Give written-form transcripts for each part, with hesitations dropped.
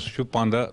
15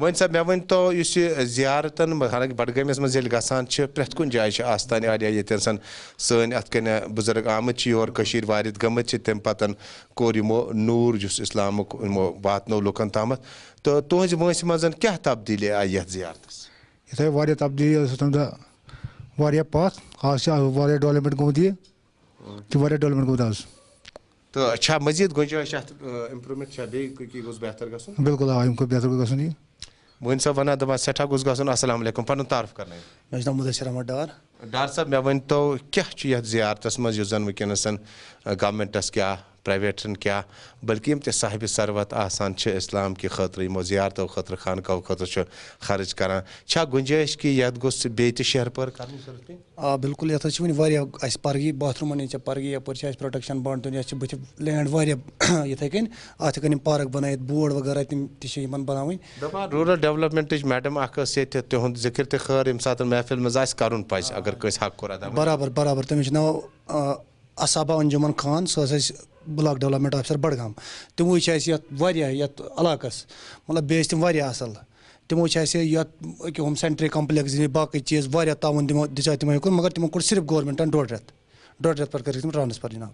one سا مےٚ ؤنۍ تو یُس یہِ زیارتن حالانکہِ بڈگٲمِس منٛز ییٚلہِ گژھان چھِ پرٛٮ۪تھ کُنہِ جایہِ چھِ آستانہِ عالیہ ییٚتٮ۪ن زن سٲنۍ اَتھ کَنۍ بُزرگ آمٕتۍ چھِ یور کٔشیٖرِ وارِتھ گٔمٕتۍ چھِ تَمہِ پتہٕ کوٚر یِمو نوٗر یُس اِسلامُک یِمو واتنو لُکن تامَتھ تہٕ تُہنٛزِ وٲنٛسہِ منٛز کیٛاہ تبدیٖلی آیہِ یتھ زیارتس؟ یِتھے واریاہ تبدیٖلی ٲس تَمہِ دۄہ واریاہ پتھ آز چھِ واریاہ ڈیولپمنٹ گوٚمُت یہِ چھِ واریاہ ڈیولپمنٹ گوٚمُت آز تہٕ چھا مزیٖد گُنجٲیِش اَتھ اِمپروٗمٮ۪نٛٹ چھا بیٚیہِ کینٛہہ گوٚژھ بہتر گژھُن؟ بِلکُل آ اَمہِ کھۄتہٕ بہتر گوٚژھ گژھُن یہِ وۄنۍ سا وَنان دَپان سٮ۪ٹھاہ گوٚژھ گژھُن السلام علیکُم پنُن تعارُف کرنٲیِو. مےٚ چھُ ناو مُدثر احمد ڈار. ڈار صٲب مےٚ ؤنۍتو کیٛاہ چھُ یتھ زیارتس منٛز یُس زن وٕنکیٚنس گورمنٹس کیٛاہ پرٛایویٹن کیٛاہ بٔلکہِ یِم تہِ صاحبِ ثروت آسان چھِ اِسلام کہِ خٲطرٕ یِمو زیارتو خٲطرٕ خانقاہو خٲطرٕ چھُ خرٕچ کران چھا گُنجٲیِش کہِ یتھ گوٚژھ بیٚیہِ تہِ شہرٕ پٲر کرنٕچ ضروٗرت پیٚنۍ؟ آ بِلکُل یَتھ حظ چھِ وٕنہِ واریاہ اَسہِ پرگی باتھروٗمَن ہِنٛز چھےٚ پرگی یَپٲرۍ چھِ اَسہِ پرٛوٹٮ۪کشَن بانٛڈ دیُن یَتھ چھِ بٕتھِ لینٛڈ واریاہ یِتھَے کٔنۍ اَتھ ہٮ۪کَن یِم پارک بنٲیِتھ بوڑ وغیرہ تِم تہِ چھِ یِمن بناوٕنۍ. دَپان روٗرل ڈیولپمنٹٕچ میڈم اکھ ٲس ییٚتہِ تِہُنٛد ذِکر تہِ خٲر ییٚمہِ ساتہٕ محفِل منٛز آسہِ کرُن پزِ اگر کٲنٛسہِ حق کوٚر ادا. برابر تٔمِس چھُ ناو اصابا انجُمن خان سۄ ٲس اَسہِ بلاک ڈیولپمنٹ آفِسر بڈگام. تِموٕے چھِ اَسہِ یَتھ واریاہ یَتھ علاقس مطلب بیٚیہِ ٲسۍ تِم واریاہ اَصٕل تِمو چھِ اَسہِ یَتھ أکیاہ ہُم سینٹری کمپلیکٕس دِنۍ باقٕے چیٖز واریاہ تعاوُن دِژاے تِمو یوٚکُن مگر تِمو کوٚر صرف گورمنٹن ڈۄڈ رٮ۪تھ پٮ۪ٹھ کٔرِکھ تِم ٹرانسفر جِناب.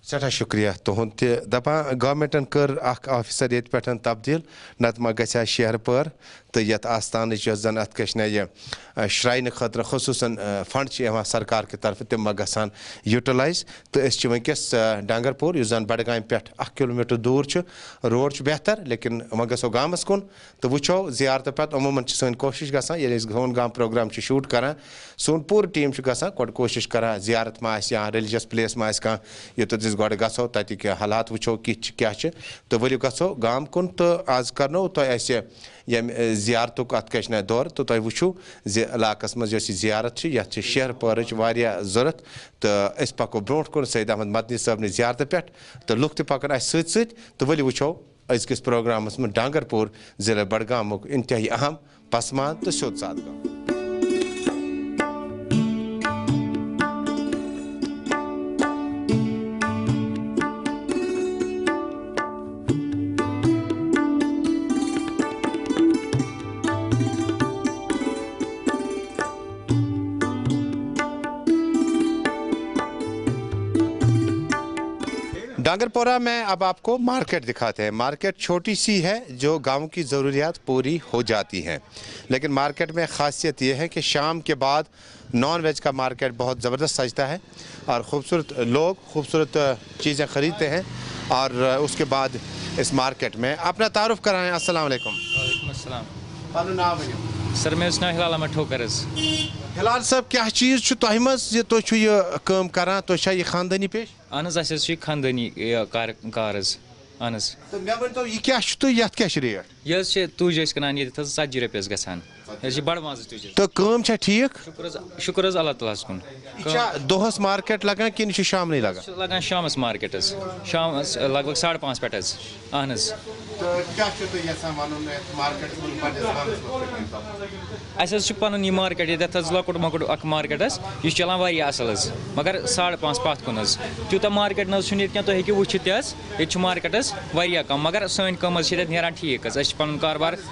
سٮ۪ٹھاہ شُکریہ تُہُنٛد تہِ دَپان گورمنٹن کٔر اکھ آفِسر ییٚتہِ پٮ۪ٹھ تبدیٖل نتہٕ ما گژھِ ہا شہرٕ پٲر تہٕ یتھ آستانٕچ یۄس زن اتھ کیٛاہ چھِ یہِ شراینہٕ خٲطرٕ خصوٗصن فنڈ چھِ یِوان سرکار کہِ طرفہٕ تِم ما گژھان یوٗٹلایز تہٕ أسۍ چھِ وٕنکیٚس ڈانگر پوٗر یُس زن بڈگامہِ پٮ۪ٹھ 1 کِلوٗمیٖٹر دوٗر چھُ روڈ چھُ بہتر لیکِن وۄنۍ گژھو گامس کُن تہٕ وٕچھو زیارتہٕ پتہٕ عموٗمن چھِ سٲنۍ کوٗشش گژھان ییٚلہِ أسۍ سون گام پروگرام چھِ شوٗٹ کران سون پوٗرٕ ٹیٖم چھُ گژھان گۄڈٕ کوٗشش کران زیارت ما آسہِ یا ریلِجس پلیس ما آسہِ کانٛہہ یوٚتَتھ أسۍ گۄڈٕ گژھو تتِکۍ حالات وٕچھو کِتھ چھِ کیٛاہ چھِ تہٕ ؤلِو گژھو گام کُن تہٕ آز کرنو تۄہہِ اَسہِ ییٚمہِ زیارتُک اَتھ کیٛاہ چھِ نہٕ دورٕ تہٕ تۄہہِ وٕچھِو زِ علاقس منٛز یۄس یہِ زیارت چھِ یتھ چھِ شہرٕ پٲرٕچ واریاہ ضوٚرتھ تہٕ أسۍ پکو برونٛٹھ کُن سعید احمد مدنی صٲبنہِ زیارتہٕ پٮ۪ٹھ تہٕ لُکھ تہِ پکن اَسہِ سۭتۍ سۭتۍ تہٕ ؤلِو وٕچھو أزکِس پروگرامس منٛز ڈانگر پوٗر ضلعہٕ بڈگامُک اِنتہٲیی اہم پسمان تہٕ سیوٚد سادٕ گام. ڈانگر پورہ میں اب آپ کو مارکیٹ دکھاتے ہیں. مارکیٹ چھوٹی سی ہے جو گاؤں کی ضروریات پوری ہو جاتی ہیں لیکن مارکیٹ میں خاصیت یہ ہے کہ شام کے بعد نان ویج کا مارکیٹ بہت زبردست سجتا ہے اور خوبصورت لوگ خوبصورت چیزیں خریدتے ہیں اور اس کے بعد اس مارکیٹ میں اپنا تعارف کرائیں. السلام علیکم. وعلیکم السلام. پنُن ناو ؤنِو. سر مےٚ حظ چھُ ناو ہلال احمد ٹھوکر حظ. ہلال صٲب کیٛاہ چیٖز چھُ تۄہہِ منٛز زِ تُہۍ چھُو یہِ کٲم کران تۄہہِ چھا یہِ خاندٲنی پیش؟ اہن حظ اَسہِ حظ چھُ یہِ خاندٲنی کار حظ. اہن حظ. تہٕ مےٚ ؤنۍتو یہِ کیٛاہ چھُ تہٕ یتھ کیٛاہ چھِ ریٹ؟ یہِ حظ چھِ تُج أسۍ کٕنان ییٚتٮ۪تھ حظ 40 رۄپیہِ حظ گژھان. یہِ حظ چھِ بڑٕ مازٕچ تُج حظ. تہٕ کٲم چھا ٹھیٖک؟ شُکُر حظ اللہ تعالیٰ ہَس کُن. یہِ چھا دۄہس مارکیٹ لگان کِنہٕ یہِ چھُ شامنٕے لگان؟ یہِ چھُ لگان شامس مارکیٹ حظ شامس لگ بگ 5:30 پٮ۪ٹھ حظ. اہن حظ. اَسہِ حظ چھُ پنُن یہِ مارکیٹ ییٚتٮ۪تھ حظ لۄکُٹ مۄکُٹ اکھ مارکیٹ حظ یہِ چھُ چلان واریاہ اصٕل حظ مگر 5:30 پتھ کُن حظ. تیوٗتاہ مارکیٹ نہ حظ چھُنہٕ ییٚتہِ کینٛہہ تُہۍ ہیٚکِو وٕچھِتھ تہِ حظ ییٚتہِ چھُ مارکیٹ حظ واریاہ کم مگر سٲنۍ کٲم حظ چھِ ییٚتٮ۪تھ نیران ٹھیٖک حظ. أسۍ چھِ پنُن کاربار اَسہِ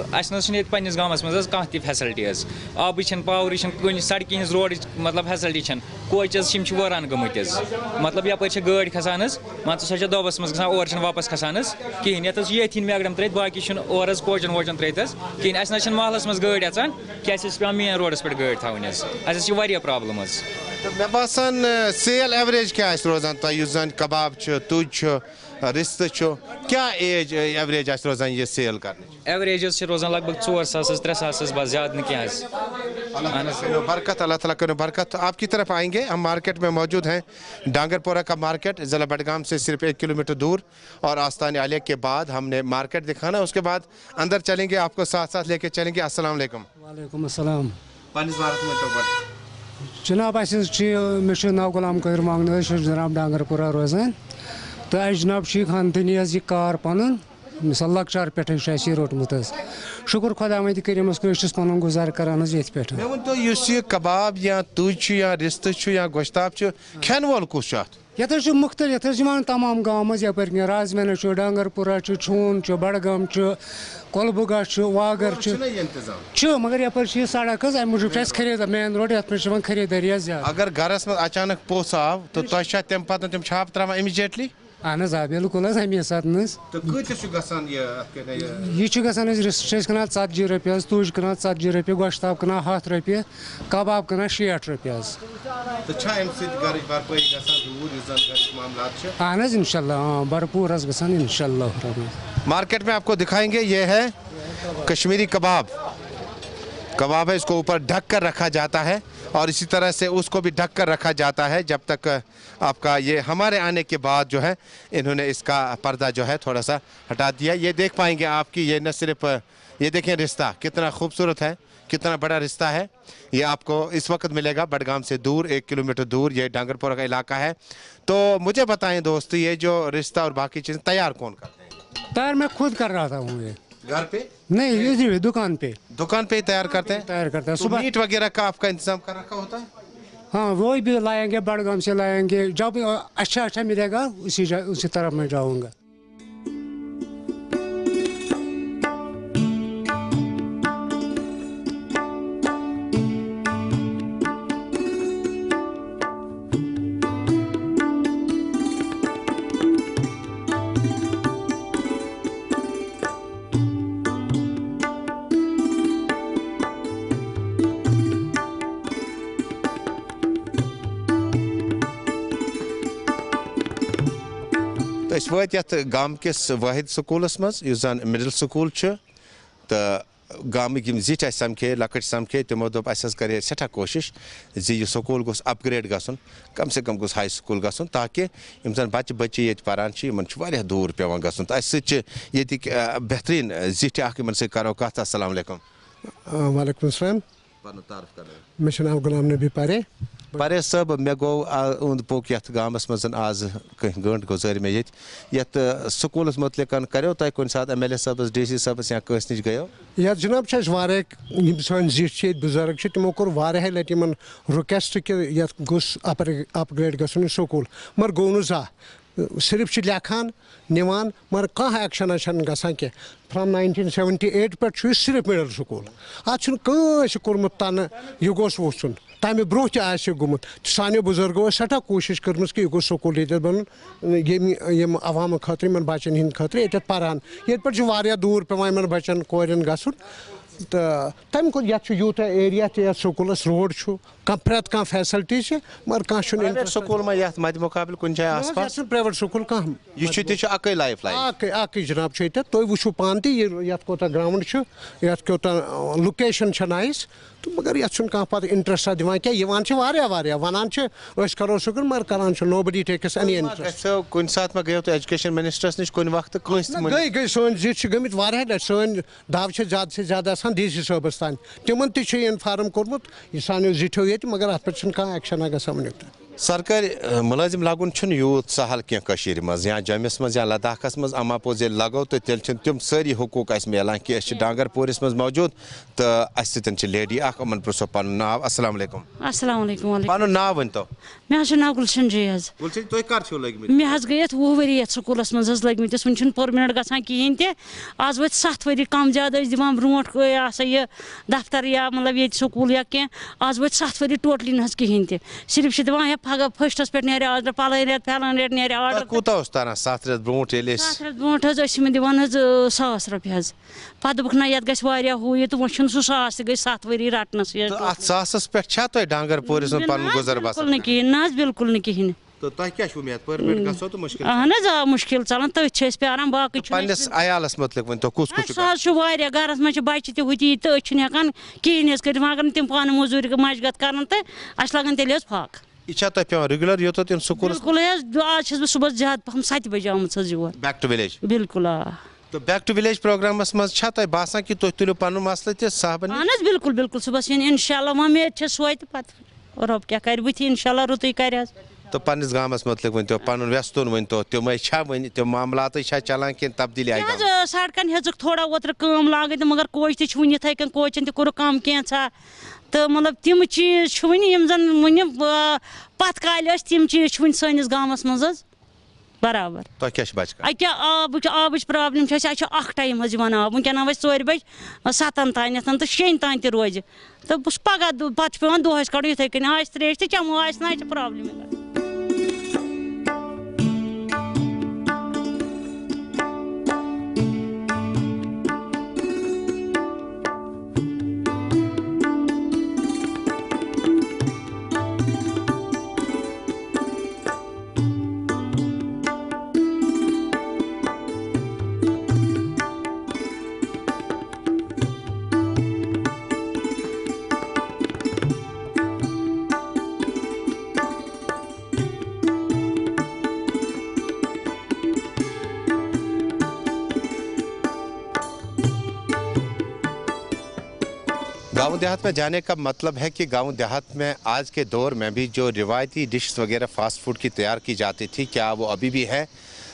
نہ حظ چھُنہٕ ییٚتہِ پننِس گامس منٛز حظ کانٛہہ تہِ فیسلٹی حظ. آبٕچ چھنہٕ پاورٕچ چھنہٕ کُنہِ سڑکہِ ہِنٛز روڈٕچ مطلب فیسلٹی چھنہٕ. کوچہِ حظ یِم چھِ وٲران گٔمٕتۍ حظ مطلب یپٲرۍ چھِ گٲڑۍ کھسان حظ مان ژٕ سۄ چھےٚ دۄبس منٛز گژھان اورٕ چھنہٕ واپس کھسان حظ کِہینۍ. یتھ حظ چھِ ییٚتھی میگڈم ترٲیِتھ باقٕے چھُنہٕ اورٕ حظ کوچن ووچن ترٲیِتھ حظ کِہینۍ. اَسہِ نہ حظ چھنہٕ محلس منٛز گٲڑۍ اژان کہِ اَسہِ حظ چھِ پیٚوان مین روڈس پٮ۪ٹھ گٲڑۍ تھاوٕنۍ حظ. اَسہِ حظ چھِ واریاہ پرابلم حظ. تہٕ مےٚ باسان سیل ایوریج کیٛاہ آسہِ روزان تۄہہِ یُس زن کباب چھُ تُج چھُ رِستہٕ چھُ کیٛاہ ایج ایوریج آسہِ روزان یہِ سیل کرنٕچ؟ ایوریج حظ چھِ روزان لگ بگ 4 ساس حظ 3 ساس حظ بس زیادٕ نہٕ کینٛہہ حظ. برکت اللہ تعالیٰ کرو برکت. آپ کی طرف آئیں گے ہم مارکیٹ میں موجود ہیں. ڈانگر پورہ کا مارکیٹ ضلع بڈگام سے صرف 1 کلومیٹر دور اور آستان عالیہ کے بعد ہم نے مارکیٹ دکھانا اس کے بعد اندر چلیں گے آپ کو ساتھ ساتھ لے کے چلیں گے. السلام علیکم. وعلیکم السلام. پننِس بارس منٛز ؤنۍتو گۄڈٕ. جناب اَسہِ حظ چھِ مےٚ چھُ ناو غلام قٲدر مانٛگنہٕ أسۍ چھِ جناب ڈانگر پورہ روزان تہٕ اَسہِ جناب چھُ یہِ خاندٲنی حظ یہِ کار پَنُن مِثال لۄکچار پٮ۪ٹھٕے چھُ اَسہِ یہِ روٚٹمُت حظ. شُکُر خۄداوندِ کٔریٖمَس کُن أسۍ چھِس پَنُن گُزارٕ کران حظ ییٚتھۍ پٮ۪ٹھ. مےٚ ؤنۍتو یُس یہِ کباب یا تُج چھُ یا رِستہٕ چھُ یا گۄشتاب چھُ کھٮ۪ن وول کُس چھُ اَتھ؟ یتھ حظ چھُ مُختٔلِف حظ یِوان تمام گام منٛز یَپٲرۍ کِنۍ رازمینہ چھُ ڈانگرپورہ چھُ چھوٗن چھُ بڈگام چھُ کۄلبُگا چھُ واگر چھُ مگر یَپٲرۍ چھِ یہِ سڑک حظ اَمہِ موٗجوٗب چھُ اَسہِ خریٖدار مین روڈ یَتھ منٛز چھِ یِوان خریٖدٲری حظ زیادٕ. اگر گرس منٛز اچانک پوٚژھ آو تہٕ تۄہہِ چھا تمہِ پتہٕ تِم چھاپہٕ ترٛاوان اِمِجیٹلی؟ اہن حظ آ بِلکُل حظ اَمی ساتہٕ حظ. تہٕ کۭتِس چھُ گژھان یہِ چھُ گژھان حظ رِستہٕ چھِ أسۍ کٕنان 40 رۄپیہِ حظ تُج کٕنان 40 رۄپیہِ گۄشتاب کٕنان 100 رۄپیہِ کباب کٕنان 60 رۄپیہِ حظ. تہٕ چھا اَمہِ سۭتۍ گرٕچ بھرپٲیی گژھان دوٗر یُس زن گرٕچ معاملات چھِ؟ اہن حظ انشاء اللہ بھرپوٗر حظ گژھان انشاء اللہ. مارکیٹ میں آپ کو دکھائیں گے یہ ہے کشمیری کباب. کباب ہے اس کو اوپر ڈھک کر رکھا جاتا ہے اور اسی طرح سے اس کو بھی ڈھک کر رکھا جاتا ہے جب تک آپ کا یہ ہمارے آنے کے بعد جو ہے انہوں نے اس کا پردہ جو ہے تھوڑا سا ہٹا دیا. یہ دیکھ پائیں گے آپ کی یہ نہ صرف یہ دیکھیں رستہ کتنا خوبصورت ہے کتنا بڑا رستہ ہے. یہ آپ کو اس وقت ملے گا بڈگام سے دور 1 کلومیٹر دور یہ ڈانگرپورہ کا علاقہ ہے. تو مجھے بتائیں دوست یہ جو رستہ اور باقی چیزیں تیار کون کرتے ہیں؟ تیار میں خود کر رہا تھا ہوں. یہ گھر پہ نہیں اسی دکان پہ ہی تیار کرتے ہیں. تیار کرتا ہے تو صبح. میٹ وغیرہ کا آپ کا انتظام کر رکھا ہوتا ہے؟ ہاں وہی بھی لائیں گے بڈگام سے لائیں گے جب اچھا ملے گا اسی طرف میں جاؤں گا. تو اس وقت یت گام کس واحد سکولس مز یس زن مڈل سکول تو گامک زٹھ اس سمکھے لکٹ سمکھے تمو دوپ اس کرے سٹھا کوشش زی یہ سکول گوس اپ گریڈ گژھن کم سے کم گوس ہائی سکول گژھن تاکہ یم زن بچہ بچی یہ پران ان واریاہ دور پیوان گژھن تو اس سک بہترین زٹھ اخ ان سے کرو کت. السلام علیکم. وعلیکم السلام. پن تعارف کرو. مے ناو غلام نبی پرے. پرے صٲب مےٚ گوٚو اوٚنٛد پوٚک یَتھ گامَس منٛز آز کینٛہہ گٲنٛٹہٕ گُزٲرۍ مےٚ یَتھ سکوٗلَس مُتعلِق کَریو تۄہہِ کُنہِ ساتہٕ ایم ایل اے صٲبَس ڈی سی صٲبَس یا کٲنٛسہِ نِش گٔیو؟ یَتھ جِناب چھِ اَسہِ واریاہ یِم سٲنۍ زِٹھۍ چھِ ییٚتہِ بُزرٕگ چھِ تِمو کوٚر واریاہہِ لَٹہِ یِمَن رِکویسٹ کہِ یَتھ گوٚژھ اَپ گرٛیڈ گژھُن یہِ سکوٗل مگر گوٚو نہٕ زانٛہہ. صرف چھِ لیکھان نِوان مگر کانٛہہ ایکشنہ چھَنہٕ گژھان کینٛہہ. فرام 1978 پٮ۪ٹھ چھُ یہِ صرف مِڈل سکوٗل. اَتھ چھُنہٕ کٲنٛسہِ کوٚرمُت تَنہٕ یہِ گوٚژھ وٕچھُن. تَمہِ برونٛہہ تہِ آسہِ گوٚمُت سانیو بُزرگو ٲسۍ سٮ۪ٹھاہ کوٗشِش کٔرمٕژ کہِ یہِ گوٚژھ سکوٗل ییٚتٮ۪تھ بَنُن یِم عوامہٕ خٲطرٕ یِمَن بَچَن ہِنٛدِ خٲطرٕ ییٚتٮ۪تھ پَران. ییٚتہِ پٮ۪ٹھ چھُ واریاہ دوٗر پٮ۪وان یِمَن بَچَن کورٮ۪ن گژھُن تہٕ تَمہِ کھۄتہٕ یَتھ چھُ یوٗتاہ ایریا تہِ یَتھ سکوٗلَس روڈ چھُ پرٛٮ۪تھ کانٛہہ فیسَلٹی چھِ مگر کانٛہہ چھُنہٕ سکوٗل ما یَتھ مَدِ مُقابِل کُنہِ جایہِ آس پاس؟ چھُنہٕ پرٛایویٹ سکوٗل کانٛہہ. یہِ چھُ تہِ چھُ اَکٕے لایف لایِن. اَکٕے جِناب چھُ ییٚتٮ۪تھ تُہۍ وٕچھِو پانہٕ تہِ یَتھ کوٗتاہ گرٛاوُنٛڈ چھُ یَتھ کوٗتاہ لوکیشَن چھےٚ نایِس تہٕ مگر یَتھ چھُنہٕ کانٛہہ پَتہٕ اِنٹرٛسٹا دِوان کینٛہہ. یِوان چھِ واریاہ وَنان چھِ أسۍ کَرو سکوٗل مگر کَران چھِ نو بڈی ٹیکٕس اینی اِنٹرٛسٹ. کُنہِ ساتہٕ ما گٔیو تُہۍ ایجوکیشن مِنِسٹرس نِش کُنہِ وقتہٕ کٲنٛسہِ گٔے سٲنۍ زِٹھۍ چھِ گٔمٕتۍ واریاہ لَٹہِ سٲنۍ دَو چھِ زیادٕ سے زیادٕ آسان ڈی سی صٲبَس تانۍ تِمن تہِ چھُ اِنفارم کوٚرمُت یہِ سانیو زِٹھیو ییٚتہِ مگر اَتھ پٮ۪ٹھ چھُنہٕ کانٛہہ ایکشنہ گژھان وٕنیُک تام. سرکٲرۍ مُلٲزِم لگُن چھُنہٕ یوٗت سہل کینٛہہ کٔشیٖرِ منٛز یا جوٚمِس منٛز یا لداخس منٛز اما پوٚز ییٚلہِ لگو تہٕ تیٚلہِ چھِنہٕ تِم سٲری حقوٗق اَسہِ میلان کہِ أسۍ چھِ ڈانگرپوٗرِس منٛز موجوٗد تہٕ اَسہِ سۭتۍ چھِ لیڈی اکھ یِمن پرٛژھو پنُن ناو. السلام علیکم. السلام علیکم. پنُن ناو ؤنۍتو. مےٚ حظ چھُ ناو گُلشن جی حظ. گُلشن تُہۍ کر چھِو لٔگمٕتۍ؟ مےٚ حظ گٔے اَتھ 20 ؤری یَتھ سکوٗلَس منٛز حظ لٔگمٕتِس وٕنہِ چھُنہٕ پٔرمِنَنٹ گژھان کِہیٖنۍ تہِ. آز وٲتۍ 7 ؤری کَم زیادٕ ٲسۍ دِوان برونٛٹھ یہِ ہسا یہِ دفتر یا مطلب ییٚتہِ سکوٗل یا کینٛہہ آز وٲتۍ 7 ؤری ٹوٹلی نہٕ حظ کِہیٖنۍ تہِ. صرف چھِ دِوان پگاہ فٔسٹَس پٮ۪ٹھ نیرِ آرڈر پَلٲنۍ رٮ۪تھ پھلٲنۍ رٮ۪تھ نیرِ آرڈر. کوٗتاہ اوس تران 7 رٮ۪تھ برونٛٹھ ییٚلہِ أسۍ 7 رٮ۪تھ برونٛٹھ حظ ٲسۍ یِمن دِوان حظ 1,000 رۄپیہِ حظ. پَتہٕ دوٚپُکھ نہ یَتھ گژھِ واریاہ ہُہ یہِ تہٕ وۄنۍ چھُنہٕ سُہ 1,000 تہِ گٔے 7 ؤری رَٹنَس. اَتھ 1,000 پٮ۪ٹھ چھا تۄہہِ ڈانگرپوٗرِس منٛز پَنُن گُزر بسر؟ بِلکُل نہٕ کِہیٖنۍ نہ حظ بِلکُل نہٕ کِہیٖنۍ. تہٕ تۄہہِ کیٛاہ چھُو اُمید پٔرمِنٹ گژھو تہٕ مُشکِل؟ اہن حظ آ مُشکِل ژَلان تٔتھۍ چھِ أسۍ پیاران باقٕے چھُ. پنٛنِس عیالَس مُتعلِق ؤنۍتو کُس کُس چھُ؟ سُہ حظ چھُ واریاہ گرَس منٛز چھِ بَچہِ تہِ ہُہ تہِ یہِ تہٕ أسۍ چھِنہٕ ہٮ۪کان کِہیٖنۍ حظ کٔرِتھ وۄنۍ اگر نہٕ تِم پانہٕ موٚزوٗرۍ مَشگت کَران تہٕ اَسہِ لَگان تیٚلہِ حظ پھاکھ. یہِ چھا تۄہہِ پیٚوان رِگیوٗلر یوٚتَتھ یُن سکوٗلَس؟ بِلکُلٕے حظ آز چھَس بہٕ صُبحس زیادٕ پَہم 7 بَجے آمٕژ حظ یور. Back two village. بِلکُل آ. تہٕ بیک ٹُو وِلیج پروگرامَس منٛز چھا تۄہہِ باسان کہِ تُہۍ تُلِو پَنُن مسلہٕ تہِ صاحبَن؟ اہن حظ بِلکُل صُبحس یِن اِنشاء اللہ وۄنۍ مےٚ چھِ سوے تہٕ پَتہٕ رۄب کیٛاہ کَرِ بٕتھِ اِنشاء اللہ رُتُے کَرِ حظ. تو پنس گامس متعلق ورنو پن ویستون ورنو تم تم معاملات چلان کن تبدیلی آئی سڑکن ہیٚژٕکھ تھوڑا اوترٕ کٲم لاگٕنۍ تہٕ مگر کوچ تہِ چھُ وٕنہِ یِتھَے کٔنۍ کوچن تہِ کوٚرُکھ کَم کینٛژھا تہٕ مطلب تِم چیٖز چھِ وٕنہِ یِم زَن وٕنہِ پَتھ کالہِ ٲسۍ تِم چیٖز چھِ وٕنہِ سٲنِس گامَس منٛز حظ برابر. اکیٛاہ آبٕچ پرٛابلِم چھِ اَسہِ چھُ اَکھ ٹایم حظ یِوان آب وٕنکٮ۪ن أسۍ 4 بجہِ 7 تانٮ۪تھ تہٕ 6 تانۍ تہِ روزِ تہٕ پَگاہ پَتہٕ چھُ پٮ۪وان دۄہَس کَڑُن یِتھَے کٔنۍ آسہِ ترٛیش تہِ چٮ۪مو آسہِ نہٕ اَسہِ چھِ پرٛابلِمٕے گژھان. گاؤں دیہات میں جانے کا مطلب ہے کہ گاؤں دیہات میں آج کے دور میں بھی جو روایتی ڈشز وغیرہ فاسٹ فوڈ کی تیار کی جاتی تھی کیا وہ ابھی بھی ہے.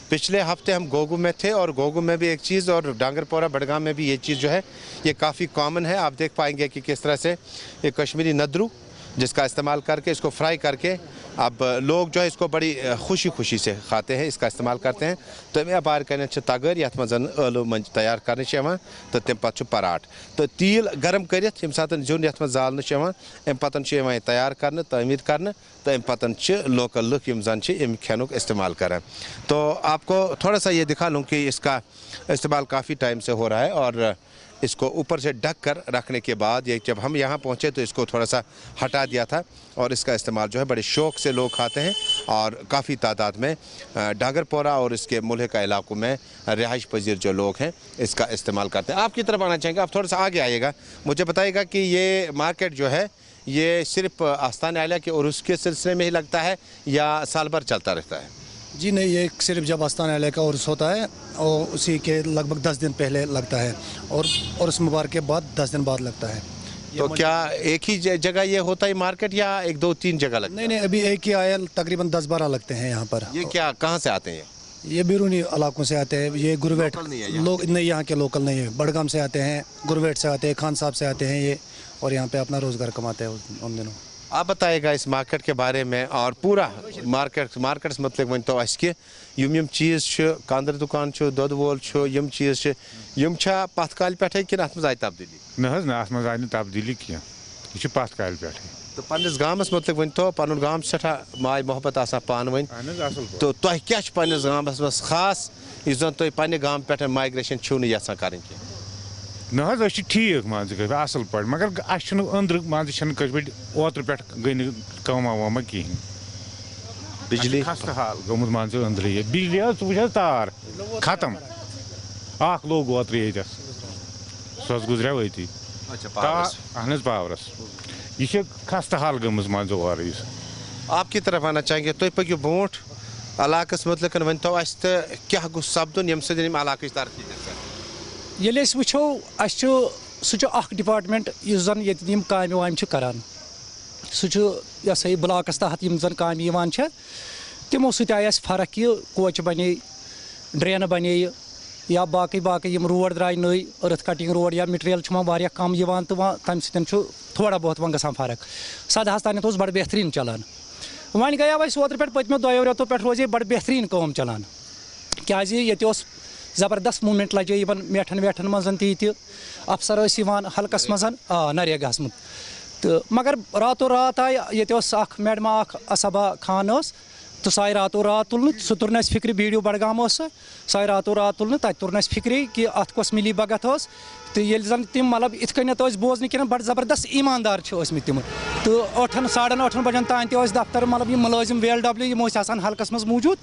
پچھلے ہفتے ہم گوگو میں تھے اور گوگو میں بھی ایک چیز اور ڈانگر پورہ بڈگام میں بھی یہ چیز جو ہے یہ کافی کامن ہے. آپ دیکھ پائیں گے کہ کس طرح سے یہ کشمیری ندرو جس کا استعمال کر کے اس کو فرائی کر کے اب لوگ جو ہے اس کو بڑی خوشی سے کھاتے ہیں, اس کا استعمال کرتے ہیں. تو میں بار کرنے تگر یت مزن ٲلو منج تیار کرنے تو تم پتہ پراٹ تو تیل گرم کرت یم سات زیون یت مز زالنے ام پتن تیار کرنے تعمیر کرنے تو ام پتن لوکل لک یم زن ام کھینک استعمال کریں. تو آپ کو تھوڑا سا یہ دکھا لوں کہ اس کا استعمال کافی ٹائم سے ہو رہا ہے اور اس کو اوپر سے ڈھک کر رکھنے کے بعد یہ جب ہم یہاں پہنچے تو اس کو تھوڑا سا ہٹا دیا تھا اور اس کا استعمال جو ہے بڑے شوق سے لوگ کھاتے ہیں اور کافی تعداد میں ڈانگر پورہ اور اس کے ملحقہ علاقوں میں رہائش پذیر جو لوگ ہیں اس کا استعمال کرتے ہیں. آپ کی طرف آنا چاہیں گے, آپ تھوڑا سا آگے آئیے گا, مجھے بتائیے گا کہ یہ مارکیٹ جو ہے یہ صرف آستان اعلیٰ کے عرس کے سلسلے میں ہی لگتا ہے یا سال بھر چلتا رہتا ہے؟ جی نہیں, یہ صرف جب آستان اعلیٰ کا عرس ہوتا ہے اور اسی کے لگ بھگ 10 دن پہلے لگتا ہے اور عرس مبارک کے بعد 10 دن بعد لگتا ہے. تو کیا ایک ہی جگہ یہ ہوتا ہے مارکیٹ یا 1-2-3 جگہ لگتا ہے؟ نہیں, ابھی ایک ہی آیا, تقریباً 10-12 لگتے ہیں یہاں پر. یہ کیا کہاں سے آتے ہیں؟ یہ بیرونی علاقوں سے آتے ہیں, یہ گرویٹ لوگ نہیں, یہاں کے لوکل نہیں ہے, بڈگام سے آتے ہیں, گرویٹ سے آتے ہیں, خان صاحب سے آتے ہیں یہ, اور یہاں پہ اپنا روزگار کماتے ہیں ان دنوں. آپ بتائیے گا اس مارکیٹ کے بارے میں اور پورا مارکیٹس مطلب ون تو کہ یم چیز کاندر دکان دود وول یم چیز یم چھا پتھ کال پہ کن ات مز آئی تبدیلی؟ نہ ات مز آئی تبدیلی کی یہ پتھ کال پہ. تو پنس گامس مطلب ون تو پن گام سٹھا ماے محبت آسان پان ون تو تہ کیا پنس گامس مز خاص اس زن تھی پنہ گام پہ مائگریشن چھو نہیں یژھان کریں کی؟ نہ حظ أسۍ چھِ ٹھیٖک مان ژٕ اَصٕل پٲٹھۍ مگر اَسہِ چھُنہٕ أنٛدرٕ مان ژٕ چھَنہٕ کٲشِر پٲٹھۍ اوترٕ پٮ۪ٹھ گٔے نہٕ کٲما وٲما کِہیٖنۍ. بجلی خستہٕ حال گوٚمُت مان ژٕ أنٛدرٕ ییٚتہِ بجلی حظ ژٕ وٕچھ حظ تار ختم اکھ لوگ اوترٕ ییٚتٮ۪س سُہ حظ گُزریو أتی اہن حظ پاورس. یہِ چھِ خستہٕ حال گٔمٕژ مان ژٕ اورٕ یُس. آپ کی طرف آنا چاہیں گے تُہۍ پٔکِو برونٛٹھ علاقس متعلق ؤنۍتو اَسہِ تہٕ کیٛاہ گوٚژھ سپدُن ییٚمہِ سۭتۍ یِم علاقٕچ ترقی گژھِ؟ ییٚلہِ أسۍ وٕچھو اَسہِ چھُ سُہ چھُ اکھ ڈِپاٹمنٹ یُس زن ییٚتہِ یِم کامہِ وامہِ چھِ کران, سُہ چھُ یہِ ہسا یہِ بلاکس تحت یِم زن کامہِ یِوان چھےٚ تِمو سۭتۍ آیہِ اَسہِ فرق یہِ کوچہِ بنے, ڈرینہٕ بنے یا باقٕے یِم روڈ درٛاے نٔے, أرٕتھ کٹنگ روڈ یا مٹیریل چھُ وۄنۍ واریاہ کم یِوان تہٕ وۄنۍ تَمہِ سۭتۍ چھُ تھوڑا بہت وۄنۍ گژھان فرق. سدہس تانٮ۪تھ اوس بڑٕ بہتریٖن چلان, وۄنۍ گٔیو اَسہِ اوترٕ پٮ۪ٹھ پٔتمیو 2 رٮ۪تو پٮ۪ٹھ روزے بڑٕ بہتریٖن کٲم چلان کیٛازِ ییٚتہِ اوس زبردست موٗمٮ۪نٛٹ لجے یِمن میٹھن ویٹھن منٛز تہِ ییٚتہِ افسر ٲسۍ یِوان حلقس منٛز نریگاہس منٛز تہٕ مگر راتو رات آیہِ ییٚتہِ اوس اکھ میڈما اکھ اصبا خان ٲس تہٕ سۄ آیہِ راتو رات تُلنہٕ, سُہ توٚر نہٕ اَسہِ فِکرِ بی ڈی او بڈگام ٲس سۄ آیہِ راتو رات تُلنہٕ, تتہِ توٚر نہٕ اَسہِ فِکرے کہِ اتھ کۄس مِلی بھگت ٲس تہٕ ییٚلہِ زن تِم مطلب یِتھ کٔنٮ۪تھ ٲسۍ بوزنہٕ کِنۍ بڑٕ زبردست ایٖماندار چھِ ٲسمٕتۍ تِم تہٕ 8-8:30 بجن تانۍ تہِ ٲسۍ دفتر مطلب یِم مُلٲزِم VLW یِم ٲسۍ آسان حلقس منٛز موٗجوٗد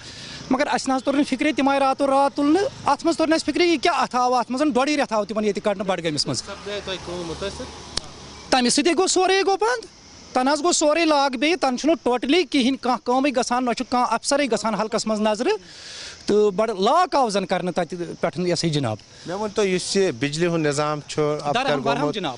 مگر اَسہِ نہ حظ توٚر نہٕ فِکرے تِم آیہِ راتو رات تُلنہٕ. اتھ منٛز توٚر نہٕ اَسہِ فِکرے یہِ کیٛاہ اتھ آو اتھ منٛز 2.5 رٮ۪تھ آو تِمن ییٚتہِ کڑنہٕ بڈگٲمِس منٛز. تمہِ سۭتی گوٚو سورُے گوٚو بنٛد, تنہٕ حظ گوٚو سورُے لاگ بیٚیہِ, تنہٕ چھُنہٕ ٹوٹلی کِہینۍ کانٛہہ کٲمٕے گژھان, نہ چھُ کانٛہہ افسرے گژھان حلقس منٛز نظرِ تہٕ بڑٕ لاک آو زن کرنہٕ تتہِ پٮ۪ٹھ یہِ ہسا یہِ جناب. مےٚ ؤنۍتو یُس یہِ بجلی ہُنٛد نظام چھُ درہم جناب